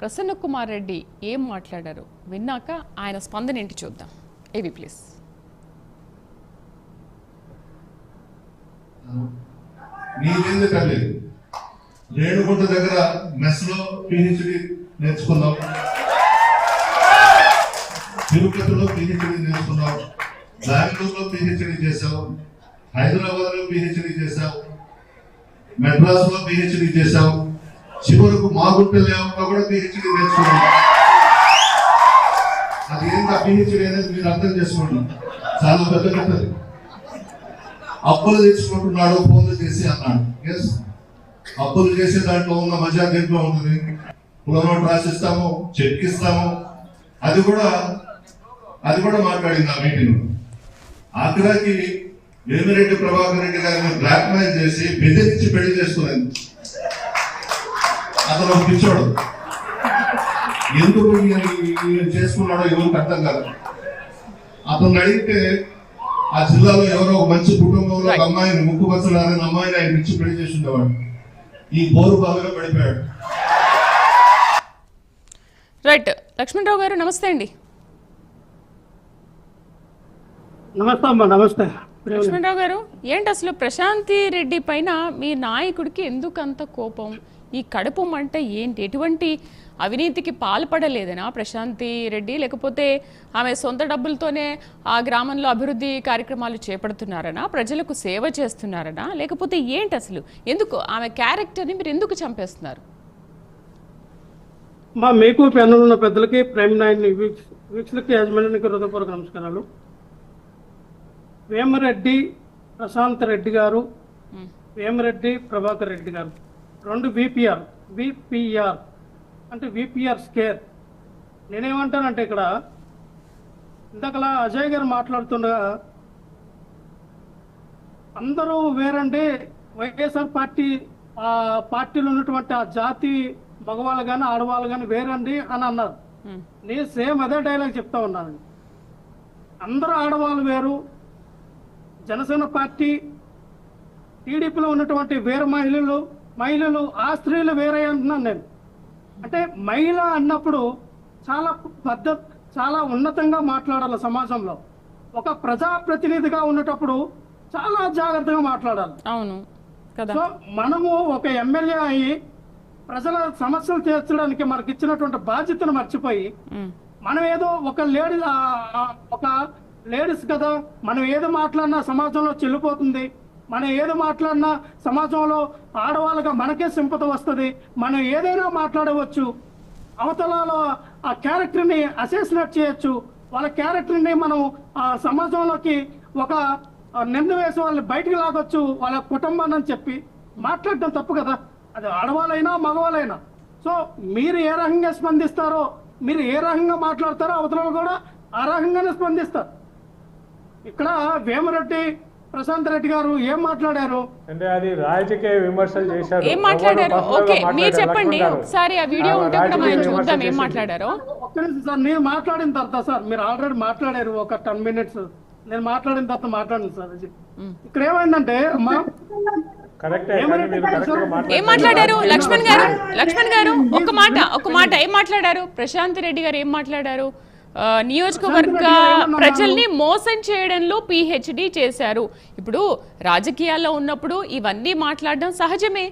ప్రసన్న కుమార్ రెడ్డి ఏం మాట్లాడారు విన్నాక ఆయన స్పందన ఏంటి చూద్దాం. ఏవి ప్లీజ్. నీకెందుకండి రేణుగుంట దగ్గర మెస్ లో పిహెచ్డి నేర్చుకున్నావు, తిరుపతిలో పిహెచ్డి నేర్చుకున్నావు, బెంగళూరులో పిహెచ్డి చేశావు, హైదరాబాద్ లో పిహెచ్డి చేశావు, మెడ్రాస్ లో పిహెచ్డి చేశావు, చివరకు మాగుంట లేకుండా కూడా పిహెచ్డి నేర్చుకున్నావు. అది ఏంటా పిహెచ్డి అనేది మీరు అర్థం చేసుకోండి, చాలా పెద్ద కథది. అప్పులు తెచ్చుకుంటున్నాడు ఫోన్లు చేసి అన్నాడు. ఎస్, అప్పులు చేసే దాంట్లో ఉన్న మజా దేంట్లో ఉంటుంది. పులనోట్ రాసిస్తాము, చెక్ ఇస్తాము, అది కూడా మాట్లాడింది ఆ మీటింగ్. ఆఖరాకి వేమిరెడ్డి ప్రభాకర్ రెడ్డి గారిని బ్లాక్ మెయిల్ చేసి బెదిరించి పెళ్లి చేసుకునేది. అతను పిచ్చోడు, ఎందుకు చేసుకున్నాడో ఎవరికి అర్థం కాదు. అతను అడిగితే ఆ జిల్లాలో ఎవరో ఒక మంచి కుటుంబంలో ఒక అమ్మాయిని ముక్కుపచ్చడాలని అమ్మాయిని ఆయన ఇచ్చి పెళ్లి చేసి ఉండేవాడు. ఈ బోరు బావిలో పడిపోయాడు. రైట్. లక్ష్మణరావు గారు నమస్తే అండి. నమస్తే అమ్మా. నమస్తే లక్ష్మణరావు గారు, ఏంటి అసలు ప్రశాంతి రెడ్డి పైన మీ నాయకుడికి ఎందుకు అంత కోపం? ఈ కడుపు మంట ఏంటి? ఎటువంటి అవినీతికి పాల్పడలేదనా ప్రశాంతి రెడ్డి? లేకపోతే ఆమె సొంత డబ్బులతోనే ఆ గ్రామంలో అభివృద్ధి కార్యక్రమాలు చేపడుతున్నారనా? ప్రజలకు సేవ చేస్తున్నారనా? లేకపోతే ఏంటి అసలు? ఎందుకు ఆమె క్యారెక్టర్ని మీరు ఎందుకు చంపేస్తున్నారు? మీకు ప్యానల్ ఉన్న పెద్దలకి, ప్రైమ్ 9 వీక్షలకి, యాజమాన్యానికి హృదయపూర్వక నమస్కారాలు. వేమిరెడ్డి ప్రశాంత్ రెడ్డి గారు, వేమిరెడ్డి ప్రభాకర్ రెడ్డి గారు, రెండు విపిఆర్ అంటే విపిఆర్ స్కేర్. నేనేమంటానంటే ఇక్కడ ఇందాకలా అజయ్ గారు మాట్లాడుతుండగా అందరూ వేరండి, వైఎస్ఆర్ పార్టీలో ఉన్నటువంటి ఆ జాతి మగవాళ్ళు కానీ ఆడవాళ్ళు కానీ వేరండి అని అన్నారు. నేను సేమ్ అదే డైలాగ్ చెప్తా ఉన్నాను. అందరూ ఆడవాళ్ళు వేరు, జనసేన పార్టీ టీడీపీలో ఉన్నటువంటి వేరే మహిళలు ఆ స్త్రీలు వేరే అంటున్నాను నేను. అంటే మహిళ అన్నప్పుడు చాలా ఉన్నతంగా మాట్లాడాలి. సమాజంలో ఒక ప్రజాప్రతినిధిగా ఉన్నప్పుడు చాలా జాగ్రత్తగా మాట్లాడాలి. అవును కదా. సో మనము ఒక ఎమ్మెల్యే అయ్యి ప్రజల సమస్యలు తీర్చడానికి మనకి ఇచ్చినటువంటి బాధ్యతను మర్చిపోయి మనం ఏదో ఒక లేడీస్ కదా, మనం ఏదో మాట్లాడినా సమాజంలో చెల్లిపోతుంది, మనం ఏదో మాట్లాడినా సమాజంలో ఆడవాళ్ళగా మనకే సింపతి వస్తుంది, మనం ఏదైనా మాట్లాడవచ్చు, అవతలలో ఆ క్యారెక్టర్ని అసెసినేట్ చేయొచ్చు, వాళ్ళ క్యారెక్టర్ని మనం ఆ సమాజంలోకి ఒక నింద వేసి వాళ్ళని బయటికి లాగొచ్చు, వాళ్ళ కుటుంబాన్ని అని చెప్పి మాట్లాడడం తప్పు కదా. అది ఆడవాళ్ళైనా మగవాళ్ళైనా. సో మీరు ఏ రకంగా స్పందిస్తారో, మీరు ఏ రకంగా మాట్లాడతారో అవతల కూడా ఆ రకంగానే స్పందిస్తారు. ఇక్కడ వేమిరెడ్డి ప్రశాంత్ రెడ్డి గారు ఏం మాట్లాడారు అంటే అది రాజకీయ విమర్శలు చేశారు. ఏం మాట్లాడారు? ఓకే, మీరు చెప్పండి ఒకసారి. ఆ వీడియో ఉంటే కూడా మనం చూద్దాం ఏం మాట్లాడారో. ఒక్క నిమిషం సార్, నేను మాట్లాడిన తర్వాత సార్, మీరు ఆల్రెడీ మాట్లాడారు ఒక 10 minutes. నేను మాట్లాడిన తర్వాత మాట్లాడింది సార్. ఇక్కడ ఏమైందంటే అమ్మా, ఏం మాట్లాడారు లక్ష్మణ్ గారు? ఒక మాట ఏం మాట్లాడారు? ప్రశాంత్ రెడ్డి గారు ఏం మాట్లాడారు? నియోజకవర్గ ప్రజల్ని మోసం చేయడంలో పిహెచ్డి చేశారు. ఇప్పుడు రాజకీయాల్లో ఉన్నప్పుడు ఇవన్నీ మాట్లాడడం సహజమే.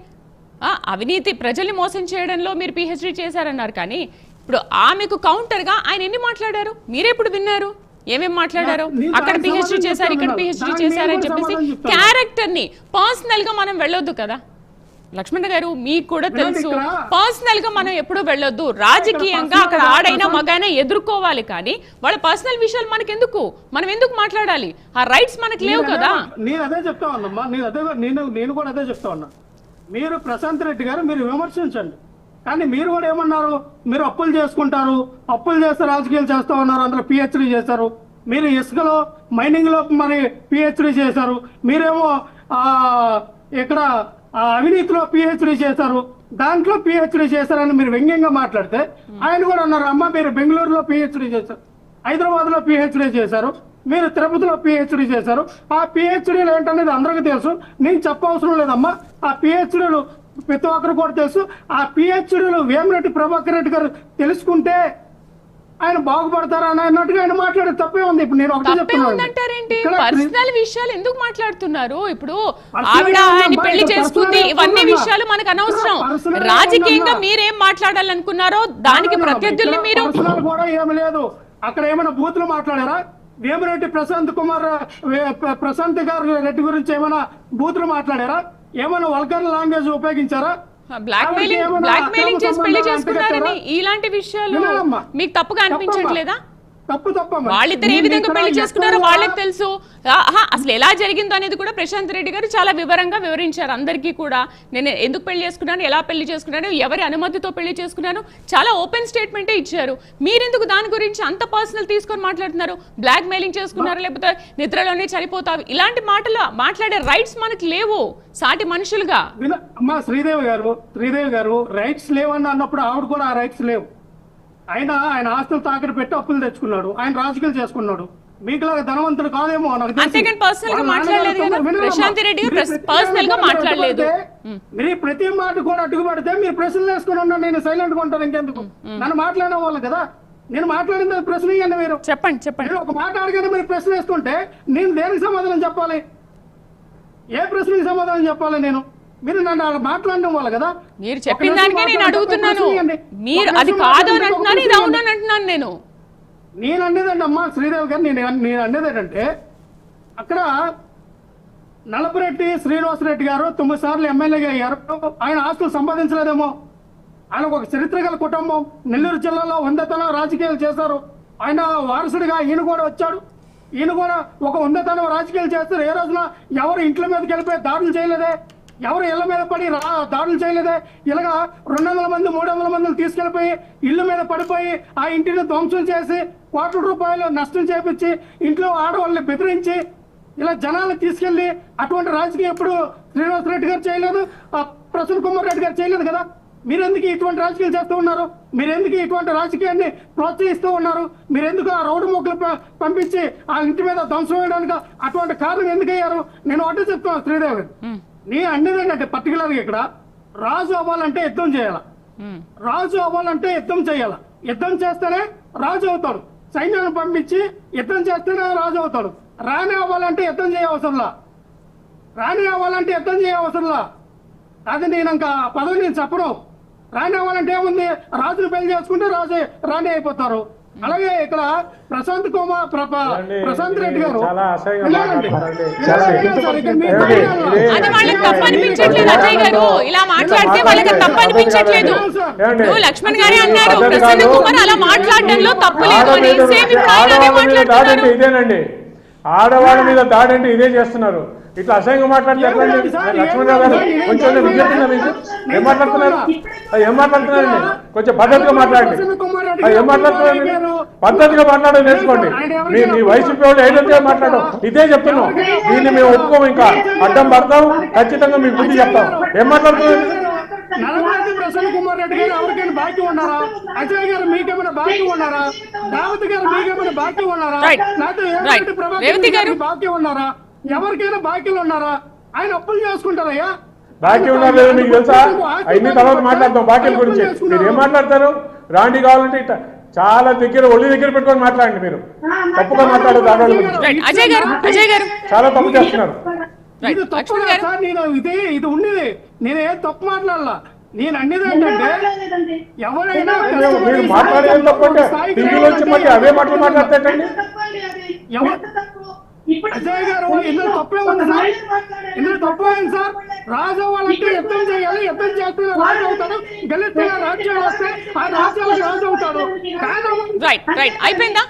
అవినీతి, ప్రజల్ని మోసం చేయడంలో మీరు పిహెచ్డి చేశారన్నారు. కానీ ఇప్పుడు ఆమెకు కౌంటర్గా ఆయన ఎన్ని మాట్లాడారు? మీరెప్పుడు విన్నారు? ఏమేం మాట్లాడారు? అక్కడ పిహెచ్డి చేశారు, ఇక్కడ పిహెచ్డి చేశారని చెప్పేసి క్యారెక్టర్ని పర్సనల్ గా మనం వెళ్ళొద్దు కదా లక్ష్మణ్ గారు. మీకు కూడా తెలుసు, పర్సనల్ గా మనం ఎప్పుడూ వెళ్ళొద్దు. రాజకీయంగా అక్కడ ఆడైనా మగైనా ఎదుర్కోవాలి, కానీ వాళ్ళ పర్సనల్ విషయాలు మనకి ఎందుకు? మనం ఎందుకు మాట్లాడాలి? ఆ రైట్స్ మనకు లేవు కదా. నేను అదే చెప్తా ఉన్నామ్మా, నేను కూడా అదే చెప్తా ఉన్నా. మీరు ప్రశాంత్ రెడ్డి గారు మీరు విమర్శించండి, కానీ మీరు కూడా ఏమన్నారు? మీరు అప్పులు చేసుకుంటారు, అప్పులు చేస్తే రాజకీయాలు చేస్తా ఉన్నారు, అందరూ పిహెచ్డీ చేశారు. మీరు ఇసుకలో మైనింగ్ లో మరి పిహెచ్డీ చేశారు, మీరేమో ఇక్కడ అవినీతిలో పిహెచ్డీ చేశారు, దాంట్లో పిహెచ్డీ చేశారని మీరు వ్యంగ్యంగా మాట్లాడితే ఆయన కూడా అన్నారు, అమ్మ మీరు బెంగళూరులో పిహెచ్డీ చేశారు, హైదరాబాద్ లో పిహెచ్డీ చేశారు, మీరు తిరుపతిలో పిహెచ్డీ చేశారు. ఆ పిహెచ్డీలు ఏంటనేది అందరికీ తెలుసు, నేను చెప్పవసరం లేదమ్మా. ఆ పిహెచ్డీలు ప్రతి ఒక్కరు కూడా తెలుసు. ఆ పిహెచ్డీలు వేమిరెడ్డి ప్రభాకర్ రెడ్డి గారు తెలుసుకుంటే ఆయన బాగుపడతారు అని అన్నట్టుగా ఆయన మాట్లాడే తప్పే ఉంది. ఇప్పుడు నేను ఒకటి తప్పే ఉందంటారేంటి? పర్సనల్ విషయాలు ఎందుకు మాట్లాడుతున్నారు? ఇప్పుడు ఆవిడ ఆయన పెళ్లి చేసుకుంది, ఇవన్నీ విషయాలు మనకు అనవసరం. రాజకీయంగా మీరేం మాట్లాడాలనుకున్నారో దానికి ప్రత్యర్థుల్ని మీరు పర్సనల్ కూడా ఏమి లేదు. అక్కడ ఏమైనా బూతులు మాట్లాడారా? వేమిరెడ్డి ప్రశాంత్ గారు రెడ్డి గురించి ఏమైనా బూతులు మాట్లాడారా? ఏమైనా వల్గర్ లాంగ్వేజ్ ఉపయోగించారా? బ్లాక్ మెయిలింగ్ చేసి పెళ్లి చేసుకున్నారని ఇలాంటి విషయాలు మీకు తప్పుగా అనిపించట్లేదా? వాళ్ళిద్దరు ఏ విధంగా పెళ్లి చేసుకున్నారో వాళ్ళకి తెలుసు. అసలు ఎలా జరిగిందో అనేది కూడా ప్రశాంత్ రెడ్డి గారు చాలా వివరంగా వివరించారు అందరికీ కూడా. నేను ఎందుకు పెళ్లి చేసుకున్నాను, ఎలా పెళ్లి చేసుకున్నాను, ఎవరి అనుమతితో పెళ్లి చేసుకున్నాను, చాలా ఓపెన్ స్టేట్మెంటే ఇచ్చారు. మీరెందుకు దాని గురించి అంత పర్సనల్ తీసుకొని మాట్లాడుతున్నారు? బ్లాక్ మెయిలింగ్ చేసుకున్నారు, లేకపోతే నిద్రలోనే చనిపోతావు, ఇలాంటి మాటలు మాట్లాడే రైట్స్ మనకి లేవు సాటి మనుషులుగా. అమ్మా శ్రీదేవి గారు రైట్స్ లేవని అన్నప్పుడు ఆవిడ కూడా ఆ రైట్స్ లేవు. ఆయన ఆస్తులు తాకట్టు పెట్టి అప్పులు తెచ్చుకున్నాడు, ఆయన రాజకీయాలు చేసుకున్నాడు. మీకులాగా ధనవంతుడు కాదేమో నాకు మీరు ప్రతి మాట కూడా అడ్డుపడితే మీరు ప్రశ్నలు వేసుకుని ఉన్నారు. నేను సైలెంట్ గా ఉంటాను. ఇంకెందుకు నన్ను మాట్లాడే వాళ్ళు కదా, నేను మాట్లాడింది ప్రశ్న ఇవ్వండి. మీరు చెప్పండి. ఒక మాట అడిగానే మీరు ప్రశ్న వేస్తుంటే నేను దేనికి సమాధానం చెప్పాలి? ఏ ప్రశ్నకి సమాధానం చెప్పాలి? మీరు నన్ను మాట్లాడడం వల్ల కదా. మీరు చెప్పిన దానికే నేను అడుగుతున్నాను. మీరు అది కాదు అని అంటున్నారు, ఇది అవును అని అంటున్నాను. నేను అనేదండి అమ్మా శ్రీదేవి గారు, నేను అనేది ఏంటంటే అక్కడ నలపరెడ్డి శ్రీనివాసరెడ్డి గారు 9 సార్లు ఎమ్మెల్యేగా అయ్యారు. ఆయన ఆస్తులు సంపాదించలేదేమో. ఆయన ఒక చరిత్ర గల కుటుంబం, నెల్లూరు జిల్లాలో వందతనం రాజకీయాలు చేశారు. ఆయన వారసుడిగా ఈయన కూడా వచ్చాడు. ఈయన కూడా ఒక వందతనం రాజకీయాలు చేస్తారు. ఏ రోజున ఎవరు ఇంట్ల మీదకి వెళ్ళిపోయి దాడులు చేయలేదే, ఎవరు ఇళ్ల మీద పడి దాడులు చేయలేదే. ఇలాగా 200 మంది 300 మందిని తీసుకెళ్లిపోయి ఇళ్ల మీద పడిపోయి ఆ ఇంటిని ధ్వంసం చేసి కోట్ల రూపాయలు నష్టం చేపించి ఇంట్లో ఆడవాళ్ళని బెదిరించి ఇలా జనాలను తీసుకెళ్లి అటువంటి రాజకీయం ఎప్పుడు శ్రీనివాసరెడ్డి గారు చేయలేదు, ప్రసన్న కుమార్ రెడ్డి గారు చేయలేదు కదా. మీరెందుకు ఇటువంటి రాజకీయాలు చేస్తూ ఉన్నారు? మీరెందుకు ఇటువంటి రాజకీయాన్ని ప్రోత్సహిస్తూ ఉన్నారు? మీరెందుకు ఆ రౌడు మొక్కలు పంపించి ఆ ఇంటి మీద ధ్వంసం వేయడానికి అటువంటి కారణం ఎందుకు అయ్యారు? నేను ఒకటే చెప్తాను శ్రీదేవి, నీ అన్నదేంటంటే పర్టికులర్ గా ఇక్కడ రాజు అవ్వాలంటే యుద్ధం చేయాల. రాజు అవ్వాలంటే యుద్ధం చేయాల. యుద్ధం చేస్తేనే రాజు అవుతాడు. సైన్యాన్ని పంపించి యుద్ధం చేస్తేనే రాజు అవుతాడు. రాణి అవ్వాలంటే యుద్ధం చేయవసరంలా. అది నేను ఇంకా పదవి నేను చెప్పను. రాణి అవ్వాలంటే ఏముంది? రాజును పెళ్లి చేసుకుంటే రాణి అయిపోతారు. అలాగే ఇక్కడ ప్రశాంత్ రెడ్డి గారు అది వాళ్ళకి తప్పు అనిపించట్లేదు. అజయ్ గారు ఇలా మాట్లాడితే వాళ్ళకి తప్పు అనిపించట్లేదు. లక్ష్మణ్ గారే అన్నారు ప్రసన్న కుమార్ అలా మాట్లాడడంలో తప్పు లేదు అని. ఇదేనండి ఆడవాళ్ళ మీద దాడి అంటే ఇదే చేస్తున్నారు. ఇట్లా అసహ్యంగా మాట్లాడితే లక్ష్మణరావు గారు కొంచెం విజ్ఞప్తి మీకు ఏం మాట్లాడుతున్నారండి? కొంచెం పద్ధతిగా మాట్లాడండి. ఏం మాట్లాడుతున్నారండి? పద్ధతిగా మాట్లాడడం నేర్చుకోండి. మీ వైసీపీ వాళ్ళు ఏదైతే మాట్లాడడం ఇదే చెప్తున్నాం. దీన్ని మేము ఒప్పుకోము. ఇంకా అడ్డం పడతాం, ఖచ్చితంగా మీకు బుద్ధి చెప్తాం. ఏం మాట్లాడుతున్నారు? ప్రసన్న కుమార్ రెడ్డి గారు ఎవరికైనా బాకీ ఉన్నారా? అజయ్ గారు మీకేమైనా బాకీ ఉన్నారా? రావతి గారు మీకేమైనా బాకీ ఉన్నారా? లేకపోతే ప్రభాకర్ గారు బాకీ ఉన్నారా? ఎవరికైనా బాకీలు ఉన్నారా? ఆయన అప్పులు చేసుకుంటారయ్యా. బాకీ ఉన్నారు లేదా మీకు తెలుసా? అన్ని తర్వాత మాట్లాడతాం బాకీల గురించి. మీరు ఏం మాట్లాడతారు? రాండి కావాలంటే ఇట్లా చాలా దగ్గర ఒళ్ళు దగ్గర పెట్టుకొని మాట్లాడండి. మీరు తప్పుగా మాట్లాడదు. చాలా తప్పు చేస్తున్నారు. ఇది తప్పు సార్. ఇది ఉండేది నేను ఏం తప్పు మాట్లాడాల. నేను అనేది ఏంటంటే ఎవరైనా మీరు మాట్లాడేది తప్పంటే టీవీలో వచ్చి మళ్ళీ అవే మాటలు మాట్లాడతారండి. అజయ్ గారు ఇందులో తప్పే ఉంది సార్. ఇందులో తప్పు అయింది సార్. రాజు అవ్వాలంటే యుద్ధం చేయాలి. యుద్ధం చేస్తే రాజు అవుతాడు. గెలిస్తే రాజ్యం వస్తే ఆ రాజ్యాలకు రాజు అవుతాడు. అయిపోయిందా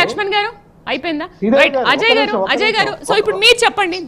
లక్ష్మణ్ గారు? అయిపోయిందా? అజయ్ గారు సో ఇప్పుడు మీరు చెప్పండి.